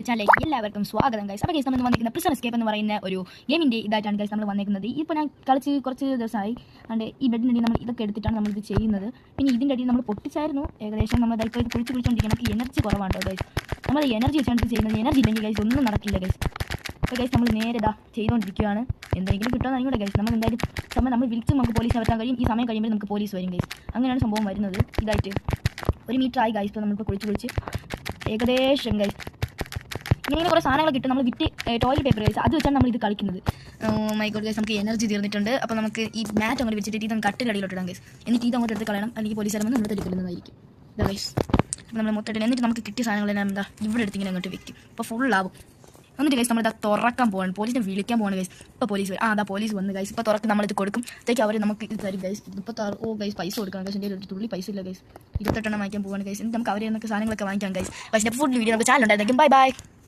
ചാനലിലേക്ക് എല്ലാവർക്കും സ്വാഗതം ഗൈസ്. അപ്പോൾ ഗൈസ് നമ്മൾ വന്നിരിക്കുന്ന പ്രിസൺ എസ്കേപ്പ് എന്ന് പറയുന്ന ഒരു ഗെയിമിൻ്റെ ഇതായിട്ടാണ് ഗൈസ് നമ്മൾ വന്നിരിക്കുന്നത്. ഇപ്പോൾ ഞാൻ കളിച്ച് കുറച്ച് ദിവസമായി. അതുകൊണ്ട് ഈ ബെഡിൻ്റെ അടി നമ്മൾ ഇതൊക്കെ എടുത്തിട്ടാണ് നമ്മളിത് ചെയ്യുന്നത്. പിന്നെ ഇതിൻ്റെ അടി നമ്മൾ പൊട്ടിച്ചായിരുന്നു ഏകദേശം. നമ്മൾ ഇപ്പോൾ ഇത് കുളിച്ചുകൊണ്ടിരിക്കണം. നമുക്ക് എനർജി കുറവാണ് കേട്ടോ ഗൈസ്. നമ്മൾ എനർജി വെച്ചാണ് ചെയ്യുന്നത്. എനർജി ഇല്ലെങ്കിൽ ഗൈസ് ഒന്നും നടക്കില്ല ഗൈസ്. അപ്പോൾ ഗൈസ് നമ്മൾ നേരെ ഇതാ ചെയ്തുകൊണ്ടിരിക്കുകയാണ്. എന്തെങ്കിലും കിട്ടുമെന്ന് അറിയൂടെ ഗൈസ്. നമ്മൾ എന്തായാലും സമയം നമ്മൾ വിളിച്ച് നമുക്ക് പോലീസിനെ വരുത്താൻ കഴിയും. ഈ സമയം കഴിയുമ്പോൾ നമുക്ക് പോലീസ് വരും ഗൈസ്. അങ്ങനെയാണ് സംഭവം വരുന്നത്. ഇതായിട്ട് 1 മീറ്റർ ആയി ഗൈസ്. ഇപ്പോൾ നമ്മളിപ്പോൾ കുളിച്ച് ഏകദേശം ഗൈസ് ഇങ്ങനെ കുറേ സാധനങ്ങൾ കിട്ടും. നമ്മൾ വിറ്റ് ടോയ്ലറ്റ് പേപ്പർ ഗൈസ് അത് വെച്ചാണ് നമ്മൾ ഇത് കളിക്കുന്നത്. മൈ ഗോഡ് ഗൈസ്, നമുക്ക് എനർജി തീർന്നിട്ടുണ്ട്. അപ്പോൾ നമുക്ക് ഈ മാറ്റ് അങ്ങോട്ട് വെച്ചിട്ട് ഇത് കട്ടിലടിയിലോട്ടിടാം ഗൈസ്. എന്നിട്ട് ഇത് അങ്ങോട്ട് എടുത്ത് കളയണം, അല്ലെങ്കിൽ പോലീസുകാർ വന്ന് നമ്മൾ എടുക്കുന്നതായിരിക്കും. ഇതാ ഗൈസ്, അപ്പോൾ നമ്മൾ മൊത്തമായിട്ട് എന്നിട്ട് നമുക്ക് കിട്ടിയ സാധനങ്ങളെല്ലാം എന്താ ഇവിടെ എടുത്തിങ്ങനെ അങ്ങോട്ട് വെക്കും. അപ്പോൾ ഫുള്ളാവും. എന്നിട്ട് ഗൈസ് നമ്മളിതാ തുറക്കാൻ പോകണം, പോലീസിനെ വിളിക്കാൻ പോകണം ഗൈസ്. ഇപ്പോൾ പോലീസ് വരും. അതാ പോലീസ് വന്ന് ഗൈസ്. ഇപ്പോൾ തുറക്ക് നമ്മളിത് കൊടുക്കും. അത്തേക്ക് അവർ നമുക്ക് ഇത് തരും ഗൈസ്. ഇപ്പോൾ ഗൈസ് പൈസ കൊടുക്കണം ഗൈസ്. എൻ്റെ ഒരു തുള്ളി പൈസ ഇല്ല ഗൈസ്. 28 വാങ്ങിക്കാൻ പോവാണ് ഗൈസ്. എന്നിട്ട് നമുക്ക് അവരെ എന്നൊക്കെ സാധനങ്ങളൊക്കെ വാങ്ങിക്കാം ഗൈസ്. പക്ഷേ ഫുഡ് വീഡിയോ നമുക്ക് ചാനൽ ഉണ്ടായിരിക്കും. Bye bye.